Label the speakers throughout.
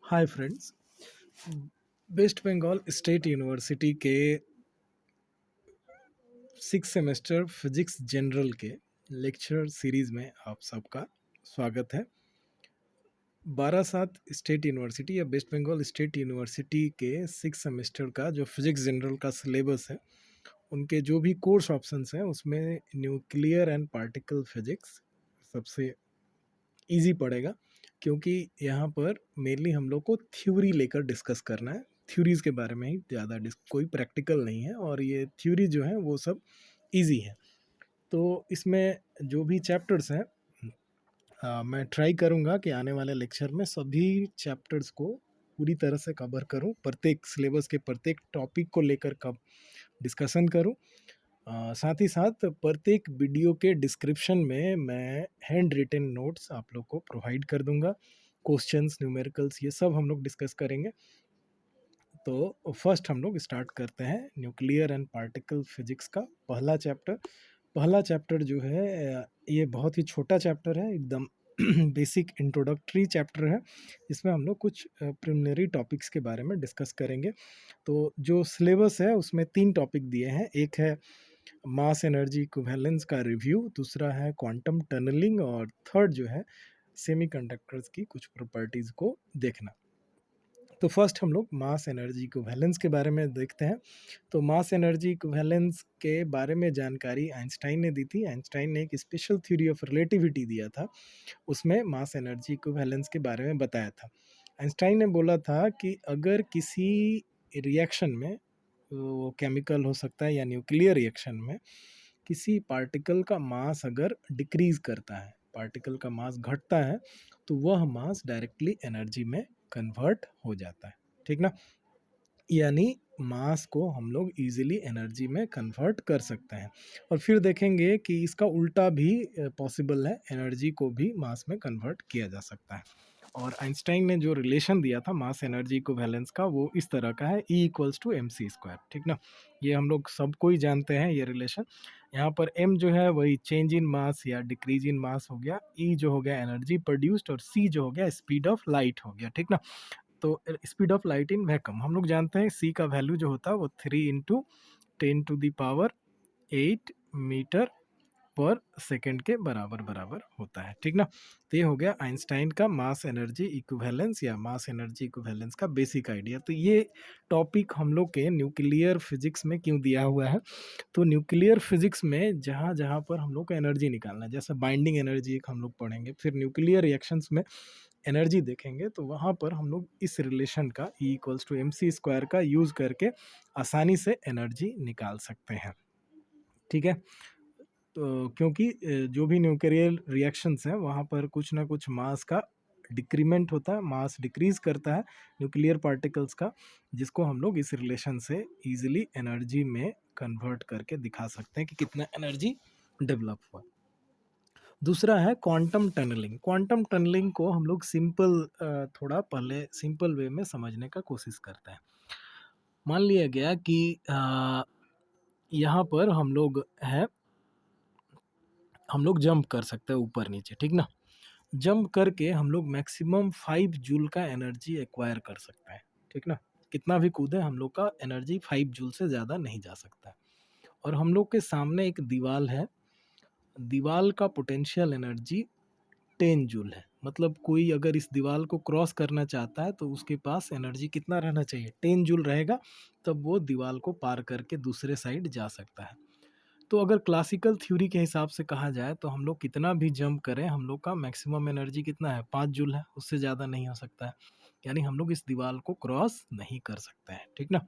Speaker 1: हाय friends. West Bengal state university के six semester physics general के lecture series में आप सबका स्वागत है। बारासात स्टेट यूनिवर्सिटी या वेस्ट बंगाल स्टेट यूनिवर्सिटी के सिक्स सेमेस्टर का जो फिजिक्स जनरल का सिलेबस है, उनके जो भी कोर्स ऑप्शंस हैं उसमें न्यूक्लियर एंड पार्टिकल फिजिक्स सबसे इजी पड़ेगा, क्योंकि यहाँ पर मेनली हम लोग को थ्योरी लेकर डिस्कस करना है। थ्योरीज के बारे में ही ज़्यादा कोई प्रैक्टिकल नहीं है, और ये थ्योरी जो है वो सब इजी है। तो इसमें जो भी चैप्टर्स हैं, मैं ट्राई करूँगा कि आने वाले लेक्चर में सभी चैप्टर्स को पूरी तरह से कवर करूँ, प्रत्येक सिलेबस के प्रत्येक टॉपिक को लेकर कब डिस्कशन करूँ। साथ ही साथ प्रत्येक वीडियो के डिस्क्रिप्शन में मैं हैंड रिटन नोट्स आप लोग को प्रोवाइड कर दूंगा। क्वेश्चंस, न्यूमेरिकल्स, ये सब हम लोग डिस्कस करेंगे। तो फर्स्ट हम लोग स्टार्ट करते हैं न्यूक्लियर एंड पार्टिकल फिजिक्स का पहला चैप्टर जो है, ये बहुत ही छोटा चैप्टर है, एकदम बेसिक इंट्रोडक्टरी चैप्टर है। इसमें हम लोग कुछ प्रिलिमिनरी टॉपिक्स के बारे में डिस्कस करेंगे। तो जो सिलेबस है उसमें 3 टॉपिक दिए हैं। एक है मास एनर्जी इक्विवेलेंस का रिव्यू, दूसरा है क्वांटम टनलिंग, और थर्ड जो है सेमीकंडक्टर्स की कुछ प्रॉपर्टीज़ को देखना। तो फर्स्ट हम लोग मास एनर्जी इक्विवेलेंस के बारे में देखते हैं। तो मास एनर्जी इक्विवेलेंस के बारे में जानकारी आइंस्टाइन ने दी थी। आइंस्टाइन ने एक स्पेशल थ्योरी ऑफ रिलेटिविटी दिया था, उसमें मास एनर्जी इक्विवेलेंस के बारे में बताया था। आइंस्टाइन ने बोला था कि अगर किसी रिएक्शन में, वो केमिकल हो सकता है या न्यूक्लियर रिएक्शन में, किसी पार्टिकल का मास अगर डिक्रीज करता है, पार्टिकल का मास घटता है, तो वह मास डायरेक्टली एनर्जी में कन्वर्ट हो जाता है। ठीक ना? यानी मास को हम लोग इजीली एनर्जी में कन्वर्ट कर सकते हैं। और फिर देखेंगे कि इसका उल्टा भी पॉसिबल है, एनर्जी को भी मास में कन्वर्ट किया जा सकता है। और आइंस्टाइन ने जो रिलेशन दिया था मास एनर्जी इक्विवेलेंस का, वो इस तरह का है, E equals to M C square. ठीक ना? ये हम लोग सबको ही जानते हैं ये रिलेशन। यहाँ पर m जो है वही चेंज इन मास या डिक्रीज इन मास हो गया, E जो हो गया एनर्जी प्रोड्यूस्ड, और C जो हो गया स्पीड ऑफ लाइट हो गया। ठीक ना? तो speed of light in vacuum हम लोग जानते हैं, C का वैल्यू जो होता है वो 3 × 10⁸ मीटर पर सेकंड के बराबर बराबर होता है। ठीक ना? तो ये हो गया आइंस्टाइन का मास एनर्जी इक्विवेलेंस या मास एनर्जी इक्विवेलेंस का बेसिक आइडिया। तो ये टॉपिक हम लोग के न्यूक्लियर फिजिक्स में क्यों दिया हुआ है? तो न्यूक्लियर फिजिक्स में जहाँ जहाँ पर हम लोग को एनर्जी निकालना है, जैसे बाइंडिंग एनर्जी एक हम लोग पढ़ेंगे, फिर न्यूक्लियर रिएक्शंस में एनर्जी देखेंगे, तो वहाँ पर हम लोग इस रिलेशन का E equals to M C square का यूज़ करके आसानी से एनर्जी निकाल सकते हैं। ठीक है? तो क्योंकि जो भी न्यूक्लियर रिएक्शंस हैं वहाँ पर कुछ ना कुछ मास का डिक्रीमेंट होता है, मास डिक्रीज करता है न्यूक्लियर पार्टिकल्स का, जिसको हम लोग इस रिलेशन से इजीली एनर्जी में कन्वर्ट करके दिखा सकते हैं कि कितना एनर्जी डेवलप हुआ। दूसरा है क्वांटम टनलिंग। क्वांटम टनलिंग को हम लोग थोड़ा पहले सिंपल वे में समझने का कोशिश करते हैं। मान लिया गया कि यहाँ पर हम लोग जंप कर सकते हैं ऊपर नीचे। ठीक ना? जंप करके हम लोग मैक्सिमम 5 जूल का एनर्जी एक्वायर कर सकते हैं। ठीक ना? कितना भी कूदे हम लोग का एनर्जी 5 जूल से ज़्यादा नहीं जा सकता है। और हम लोग के सामने एक दीवार है, दीवार का पोटेंशियल एनर्जी 10 जूल है। मतलब कोई अगर इस दीवार को क्रॉस करना चाहता है तो उसके पास एनर्जी कितना रहना चाहिए? 10 जूल रहेगा, तब वो दीवार को पार करके दूसरे साइड जा सकता है। तो अगर क्लासिकल थ्योरी के हिसाब से कहा जाए तो हम लोग कितना भी जंप करें, हम लोग का मैक्सिमम एनर्जी कितना है? 5 जूल है, उससे ज़्यादा नहीं हो सकता है। यानी हम लोग इस दीवार को क्रॉस नहीं कर सकते हैं। ठीक ना?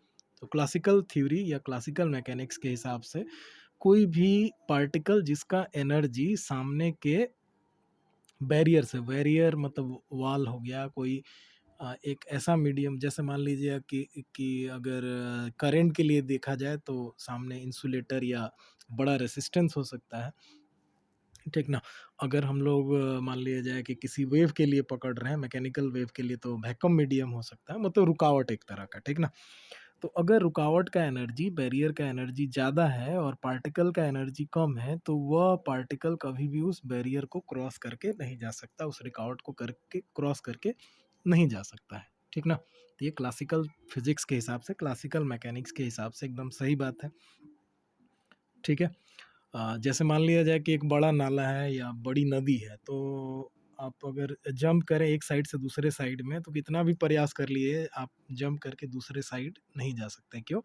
Speaker 1: तो क्लासिकल थ्योरी या क्लासिकल मैकेनिक्स के हिसाब से कोई भी पार्टिकल जिसका एनर्जी सामने के बैरियर से, बैरियर मतलब वॉल हो गया, कोई एक ऐसा मीडियम, जैसे मान लीजिए कि अगर करंट के लिए देखा जाए तो सामने इंसुलेटर या बड़ा रेसिस्टेंस हो सकता है। ठीक ना? अगर हम लोग मान लिया जाए कि किसी वेव के लिए पकड़ रहे हैं, मैकेनिकल वेव के लिए, तो वैक्यूम मीडियम हो सकता है, मतलब रुकावट एक तरह का। ठीक ना? तो अगर रुकावट का एनर्जी, बैरियर का एनर्जी ज़्यादा है और पार्टिकल का एनर्जी कम है, तो वह पार्टिकल कभी भी उस बैरियर को क्रॉस करके नहीं जा सकता, उस रुकावट को करके क्रॉस करके नहीं जा सकता है। ठीक ना? तो ये क्लासिकल फिजिक्स के हिसाब से, क्लासिकल मैकेनिक्स के हिसाब से एकदम सही बात है। ठीक है। जैसे मान लिया जाए कि एक बड़ा नाला है या बड़ी नदी है, तो आप अगर जंप करें एक साइड से दूसरे साइड में, तो कितना भी प्रयास कर लिए आप जंप करके दूसरे साइड नहीं जा सकते। क्यों?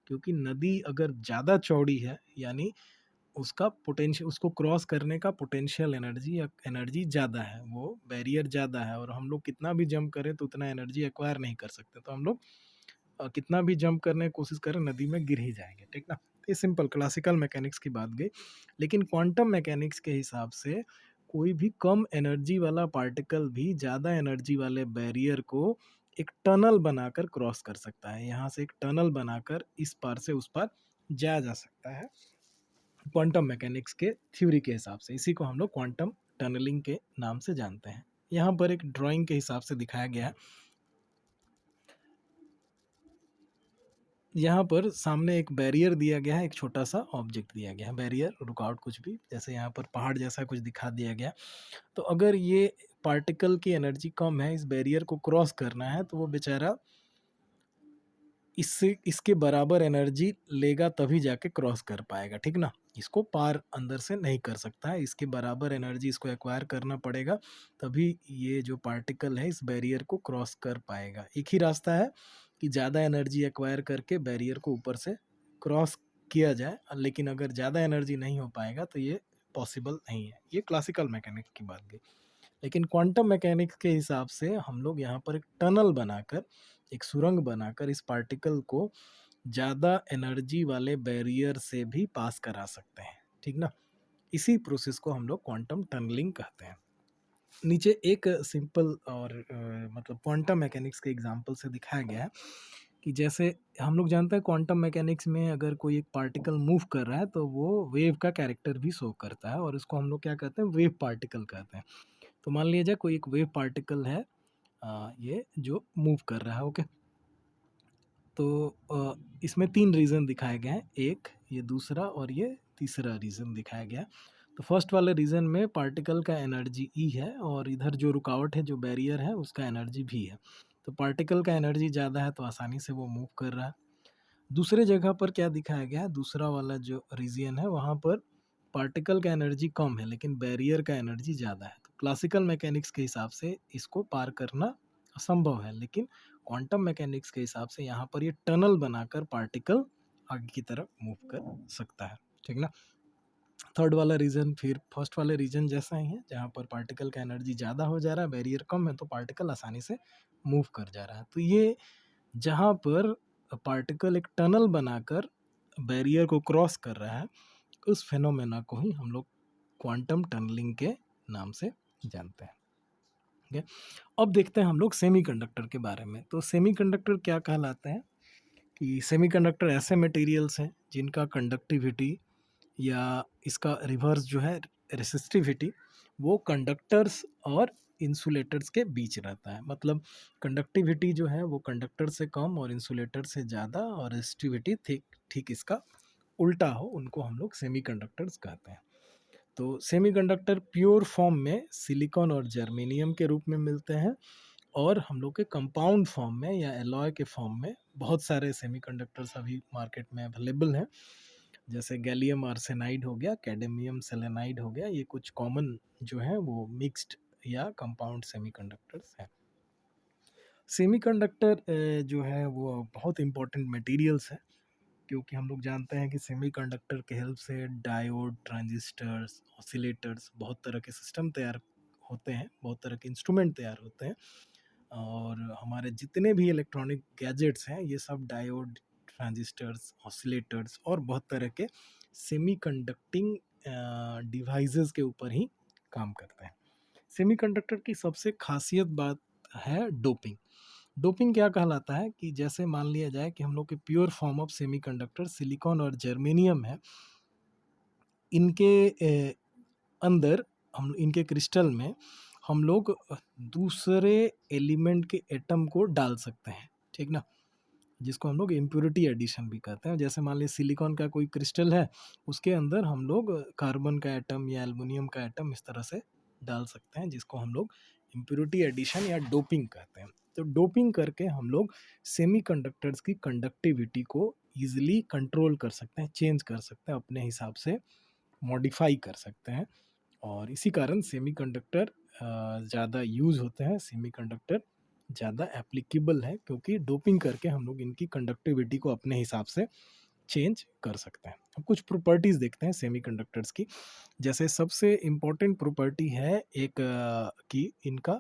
Speaker 1: क्योंकि नदी अगर ज़्यादा चौड़ी है, यानी उसका पोटेंशियल, उसको क्रॉस करने का पोटेंशियल एनर्जी या एनर्जी ज़्यादा है, वो बैरियर ज़्यादा है, और हम लोग कितना भी जंप करें तो उतना एनर्जी एक्वायर नहीं कर सकते, तो हम लोग कितना भी जंप करने की कोशिश करें नदी में गिर ही जाएंगे। ठीक ना? ये सिंपल क्लासिकल मैकेनिक्स की बात गई। लेकिन क्वांटम मैकेनिक्स के हिसाब से कोई भी कम एनर्जी वाला पार्टिकल भी ज़्यादा एनर्जी वाले बैरियर को एक टनल बनाकर क्रॉस कर सकता है। यहाँ से एक टनल बनाकर इस पार से उस पार जाया जा सकता है, क्वांटम मैकेनिक्स के थ्योरी के हिसाब से। इसी को हम लोग क्वांटम टनलिंग के नाम से जानते हैं। यहाँ पर एक ड्राइंग के हिसाब से दिखाया गया है। यहाँ पर सामने एक बैरियर दिया गया है, एक छोटा सा ऑब्जेक्ट दिया गया है, बैरियर, रुकावट कुछ भी, जैसे यहाँ पर पहाड़ जैसा कुछ दिखा दिया गया। तो अगर ये पार्टिकल की एनर्जी कम है, इस बैरियर को क्रॉस करना है, तो वो बेचारा इससे इसके बराबर एनर्जी लेगा तभी जाके क्रॉस कर पाएगा। ठीक ना? इसको पार अंदर से नहीं कर सकता है, इसके बराबर एनर्जी इसको एक्वायर करना पड़ेगा, तभी ये जो पार्टिकल है इस बैरियर को क्रॉस कर पाएगा। एक ही रास्ता है कि ज़्यादा एनर्जी एक्वायर करके बैरियर को ऊपर से क्रॉस किया जाए, लेकिन अगर ज़्यादा एनर्जी नहीं हो पाएगा तो ये पॉसिबल नहीं है। ये क्लासिकल मैकेनिक्स की बात गई। लेकिन क्वांटम मैकेनिक्स के हिसाब से हम लोग यहाँ पर एक टनल बनाकर, एक सुरंग बनाकर इस पार्टिकल को ज़्यादा एनर्जी वाले बैरियर से भी पास करा सकते हैं। ठीक ना? इसी प्रोसेस को हम लोग क्वांटम टनलिंग कहते हैं। नीचे एक सिंपल और मतलब क्वांटम मैकेनिक्स के एग्जांपल से दिखाया गया है कि जैसे हम लोग जानते हैं क्वांटम मैकेनिक्स में अगर कोई एक पार्टिकल मूव कर रहा है तो वो वेव का कैरेक्टर भी शो करता है, और इसको हम लोग क्या कहते हैं, वेव पार्टिकल कहते हैं। तो मान लीजिए कोई एक वेव पार्टिकल है, ये जो मूव कर रहा है। ओके, तो इसमें 3 रीज़न दिखाए गए हैं, एक ये, दूसरा और ये तीसरा रीज़न दिखाया गया है। तो फर्स्ट वाले रीज़न में पार्टिकल का एनर्जी ई है, और इधर जो रुकावट है, जो बैरियर है, उसका एनर्जी भी है। तो पार्टिकल का एनर्जी ज़्यादा है तो आसानी से वो मूव कर रहा है। दूसरे जगह पर क्या दिखाया गया है, दूसरा वाला जो रीजन है वहाँ पर पार्टिकल का एनर्जी कम है लेकिन बैरियर का एनर्जी ज़्यादा है। तो क्लासिकल मैकेनिक्स के हिसाब से इसको पार करना असंभव है, लेकिन क्वांटम मैकेनिक्स के हिसाब से यहाँ पर ये टनल बनाकर पार्टिकल आगे की तरफ मूव कर सकता है। ठीक ना? थर्ड वाला रीजन फिर फर्स्ट वाले रीजन जैसा ही है, जहाँ पर पार्टिकल का एनर्जी ज़्यादा हो जा रहा है, बैरियर कम है, तो पार्टिकल आसानी से मूव कर जा रहा है। तो ये जहाँ पर पार्टिकल एक टनल बनाकर बैरियर को क्रॉस कर रहा है, उस फेनोमेना को ही हम लोग क्वांटम टनलिंग के नाम से जानते हैं। ठीक है? अब देखते हैं हम लोग सेमीकंडक्टर के बारे में। तो सेमीकंडक्टर क्या कहलाते हैं कि सेमीकंडक्टर ऐसे मटेरियल्स हैं जिनका कंडक्टिविटी या इसका रिवर्स जो है रेसिस्टिविटी, वो कंडक्टर्स और इंसुलेटर्स के बीच रहता है। मतलब कंडक्टिविटी जो है वो कंडक्टर से कम और इंसुलेटर से ज़्यादा, और रेसिस्टिविटी ठीक ठीक इसका उल्टा हो, उनको हम लोग सेमीकंडक्टर्स कहते हैं। तो सेमीकंडक्टर प्योर फॉर्म में सिलिकॉन और जर्मेनियम के रूप में मिलते हैं, और हम लोग के कंपाउंड फॉर्म में या एलॉय के फॉर्म में बहुत सारे सेमीकंडक्टर्स अभी मार्केट में अवेलेबल हैं। जैसे गैलियम आर्सेनाइड हो गया, कैडमियम सेलेनाइड हो गया, ये कुछ कॉमन जो है वो मिक्स्ड या कंपाउंड सेमीकंडक्टर्स हैं। सेमीकंडक्टर जो है वो बहुत इंपॉर्टेंट मटेरियल्स है, क्योंकि हम लोग जानते हैं कि सेमीकंडक्टर के हेल्प से डायोड, ट्रांजिस्टर्स, ऑसिलेटर्स, बहुत तरह के सिस्टम तैयार होते हैं, बहुत तरह के इंस्ट्रूमेंट तैयार होते हैं, और हमारे जितने भी इलेक्ट्रॉनिक गैजेट्स हैं ये सब डायोड, ट्रांजिस्टर्स, ऑसिलेटर्स और बहुत तरह के सेमीकंडक्टिंग डिवाइसेस के ऊपर ही काम करते हैं। सेमीकंडक्टर की सबसे खासियत बात है डोपिंग। डोपिंग क्या कहलाता है कि जैसे मान लिया जाए कि हम लोग के pure form of semiconductor silicon और जर्मेनियम है, इनके अंदर हम इनके क्रिस्टल में हम लोग दूसरे एलिमेंट के एटम को डाल सकते हैं। ठीक ना? जिसको हम लोग इम्प्योरिटी एडिशन भी कहते हैं। जैसे मान लीजिए सिलिकॉन का कोई क्रिस्टल है, उसके अंदर हम लोग कार्बन का एटम या एल्युमिनियम का एटम इस तरह से डाल सकते हैं, जिसको हम लोग इम्प्योरिटी एडिशन या डोपिंग कहते हैं। तो डोपिंग करके हम लोग सेमीकंडक्टर्स की कंडक्टिविटी को ईज़िली कंट्रोल कर सकते हैं, चेंज कर सकते हैं, अपने हिसाब से मॉडिफ़ाई कर सकते हैं और इसी कारण सेमीकंडक्टर ज़्यादा यूज़ होते हैं, सेमीकंडक्टर ज़्यादा एप्लीकेबल है क्योंकि डोपिंग करके हम लोग इनकी कंडक्टिविटी को अपने हिसाब से चेंज कर सकते हैं। अब कुछ प्रॉपर्टीज़ देखते हैं सेमीकंडक्टर्स की। जैसे सबसे इम्पोर्टेंट प्रॉपर्टी है एक कि इनका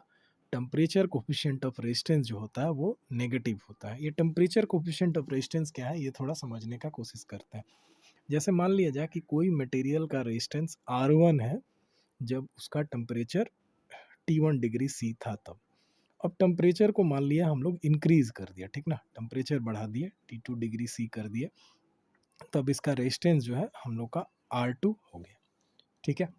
Speaker 1: टेम्परेचर कोफिशिएंट ऑफ रेजिस्टेंस जो होता है वो नेगेटिव होता है। ये टेम्परेचर कोफिशिएंट ऑफ रेजिस्टेंस क्या है, ये थोड़ा समझने का कोशिश करते हैं। जैसे मान लिया जाए कि कोई मटेरियल का रेजिस्टेंस R1 है जब उसका टेम्परेचर T1 डिग्री C था तब। अब टेम्परेचर को मान लिया हम लोग इंक्रीज कर दिया, ठीक ना, टेम्परेचर बढ़ा दिए, T2 डिग्री C कर दिए, तब इसका रेजिस्टेंस जो है हम लोग का R2 हो गया, ठीक है।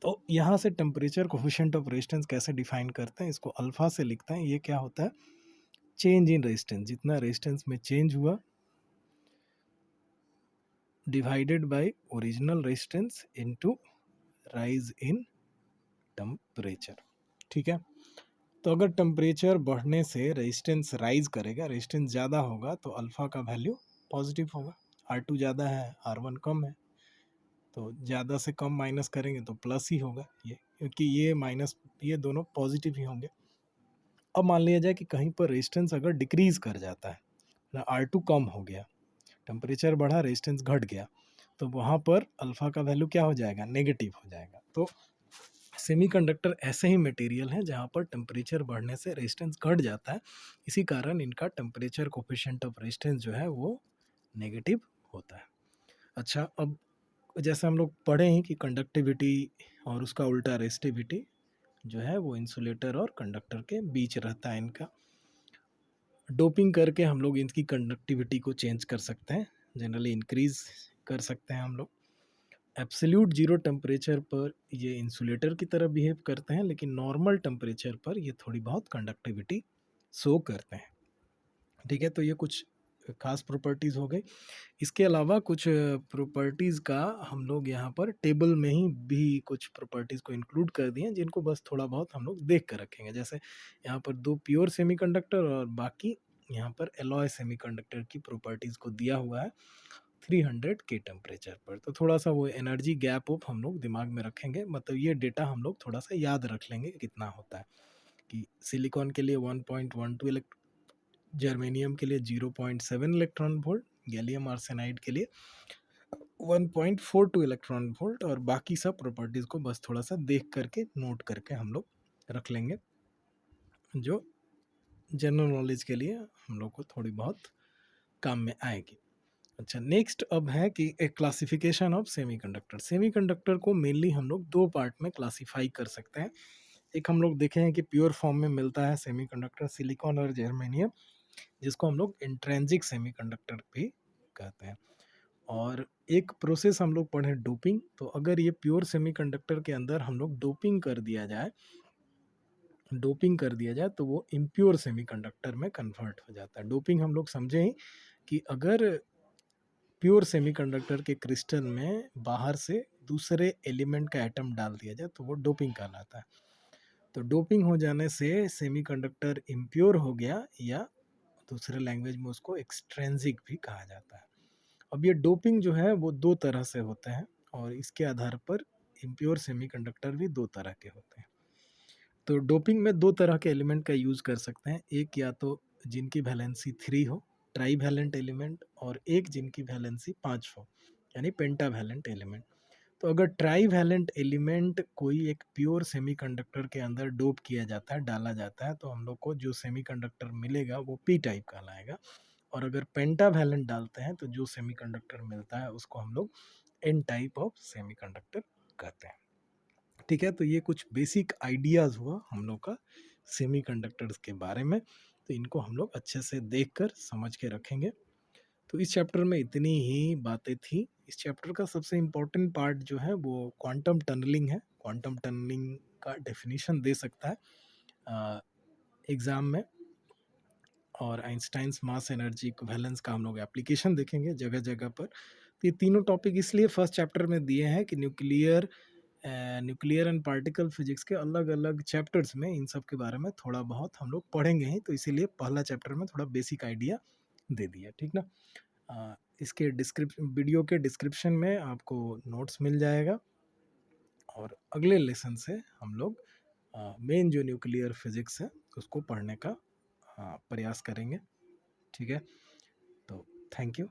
Speaker 1: तो यहाँ से टेम्परेचर कोफिशिएंट ऑफ रेजिस्टेंस कैसे डिफाइन करते हैं, इसको अल्फा से लिखते हैं। ये क्या होता है, चेंज इन रेजिस्टेंस, जितना रेजिस्टेंस में चेंज हुआ divided by original resistance into rise in temperature, ठीक है। तो अगर टेम्परेचर बढ़ने से रेजिस्टेंस राइज करेगा, रेजिस्टेंस ज़्यादा होगा तो अल्फ़ा का वैल्यू पॉजिटिव होगा। R2 ज़्यादा है, R1 कम है, तो ज़्यादा से कम माइनस करेंगे तो प्लस ही होगा ये, क्योंकि ये माइनस ये दोनों पॉजिटिव ही होंगे। अब मान लिया जाए कि कहीं पर रेजिस्टेंस अगर डिक्रीज कर जाता है ना, R2 कम हो गया, टेम्परेचर बढ़ा, रेजिस्टेंस घट गया, तो वहाँ पर अल्फ़ा का वैल्यू क्या हो जाएगा, नेगेटिव हो जाएगा। तो सेमीकंडक्टर ऐसे ही मटेरियल है जहाँ पर टेम्परेचर बढ़ने से रेजिस्टेंस घट जाता है, इसी कारण इनका टेम्परेचर कोफिशिएंट ऑफ रेजिस्टेंस जो है वो नेगेटिव होता है। अच्छा, अब जैसे हम लोग पढ़े हैं कि कंडक्टिविटी और उसका उल्टा रेजिस्टिविटी जो है वो इंसुलेटर और कंडक्टर के बीच रहता है इनका। डोपिंग करके हम लोग इनकी कंडक्टिविटी को चेंज कर सकते हैं, जनरली इंक्रीज कर सकते हैं हम लोग। एब्सोल्यूट जीरो टेम्परेचर पर ये इंसुलेटर की तरह बिहेव करते हैं, लेकिन नॉर्मल टेम्परेचर पर ये थोड़ी बहुत कंडक्टिविटी शो करते हैं, ठीक है। तो ये कुछ खास प्रॉपर्टीज़ हो गई। इसके अलावा कुछ प्रॉपर्टीज़ का हम लोग यहाँ पर टेबल में ही भी कुछ प्रॉपर्टीज़ को इंक्लूड कर दिए हैं, जिनको बस थोड़ा बहुत हम लोग देख कर रखेंगे। जैसे यहाँ पर 2 प्योर सेमीकंडक्टर और बाकी यहाँ पर एलॉय सेमीकंडक्टर की प्रॉपर्टीज़ को दिया हुआ है 300 के टेम्परेचर पर। तो थोड़ा सा वो एनर्जी गैप अप हम लोग दिमाग में रखेंगे, मतलब ये डेटा हम लोग थोड़ा सा याद रख लेंगे कि कितना होता है, कि सिलिकॉन के लिए 1.12 जर्मेनियम के लिए 0.7 इलेक्ट्रॉन वोल्ट, गैलियम आर्सेनाइड के लिए 1.42 इलेक्ट्रॉन वोल्ट, और बाकी सब प्रॉपर्टीज़ को बस थोड़ा सा देख करके नोट करके हम लोग रख लेंगे, जो जनरल नॉलेज के लिए हम लोग को थोड़ी बहुत काम में आएगी। अच्छा, नेक्स्ट अब है कि एक क्लासिफिकेशन ऑफ सेमीकंडक्टर। सेमीकंडक्टर को मेनली हम लोग 2 पार्ट में क्लासीफाई कर सकते हैं। एक हम लोग देखे हैं कि प्योर फॉर्म में मिलता है सेमीकंडक्टर, सिलिकॉन और जर्मेनियम, जिसको हम लोग इंट्रिंसिक सेमीकंडक्टर भी कहते हैं। और एक प्रोसेस हम लोग पढ़े डोपिंग, तो अगर ये प्योर सेमीकंडक्टर के अंदर हम लोग डोपिंग कर दिया जाए तो वो इम्प्योर सेमीकंडक्टर में कन्वर्ट हो जाता है। डोपिंग हम लोग समझें कि अगर प्योर सेमीकंडक्टर के क्रिस्टल में बाहर से दूसरे एलिमेंट का एटम डाल दिया जाए तो वो डोपिंग कहलाता है। तो डोपिंग हो जाने से सेमीकंडक्टर इम्प्योर हो गया, या दूसरे लैंग्वेज में उसको एक्सट्रेंसिक भी कहा जाता है। अब ये डोपिंग जो है वो 2 तरह से होते हैं, और इसके आधार पर इम्प्योर सेमीकंडक्टर भी 2 तरह के होते हैं। तो डोपिंग में 2 तरह के एलिमेंट का यूज़ कर सकते हैं। एक या तो जिनकी वैलेंसी 3 हो, ट्राई वैलेंट एलिमेंट, और एक जिनकी वैलेंसी 5 हो, यानी पेंटावैलेंट एलिमेंट। तो अगर ट्राई वैलेंट एलिमेंट कोई एक प्योर सेमीकंडक्टर के अंदर डोप किया जाता है, डाला जाता है, तो हम लोग को जो सेमीकंडक्टर मिलेगा वो पी टाइप कहलाएगा। और अगर पेंटावैलेंट डालते हैं तो जो सेमीकंडक्टर मिलता है उसको हम लोग एन टाइप ऑफ सेमीकंडक्टर कहते हैं, ठीक है। तो ये कुछ बेसिक आइडियाज़ हुआ हम लोग का सेमीकंडक्टर्स के बारे में, तो इनको हम लोग अच्छे से देख कर समझ के रखेंगे। तो इस चैप्टर में इतनी ही बातें थी। इस चैप्टर का सबसे इम्पोर्टेंट पार्ट जो है वो क्वांटम टनलिंग है। क्वांटम टनलिंग का डेफिनेशन दे सकता है एग्ज़ाम में, और आइंस्टाइन्स मास एनर्जी इक्विवेलेंस का हम लोग एप्लीकेशन देखेंगे जगह जगह पर। तो ये तीनों टॉपिक इसलिए फर्स्ट चैप्टर में दिए हैं कि nuclear nuclear and particle physics के अलग-अलग चैप्टर्स में इन सब के बारे में थोड़ा बहुत हम लोग पढ़ेंगे ही, तो इसीलिए पहला चैप्टर में थोड़ा बेसिक आइडिया दे दिया, ठीक ना? इसके वीडियो के डिस्क्रिप्शन में आपको नोट्स मिल जाएगा और अगले लेसन से हम लोग मेन जो न्यूक्लियर फिजिक्स है उसको पढ़ने का प्रयास करेंगे, ठीक है? तो थैंक यू।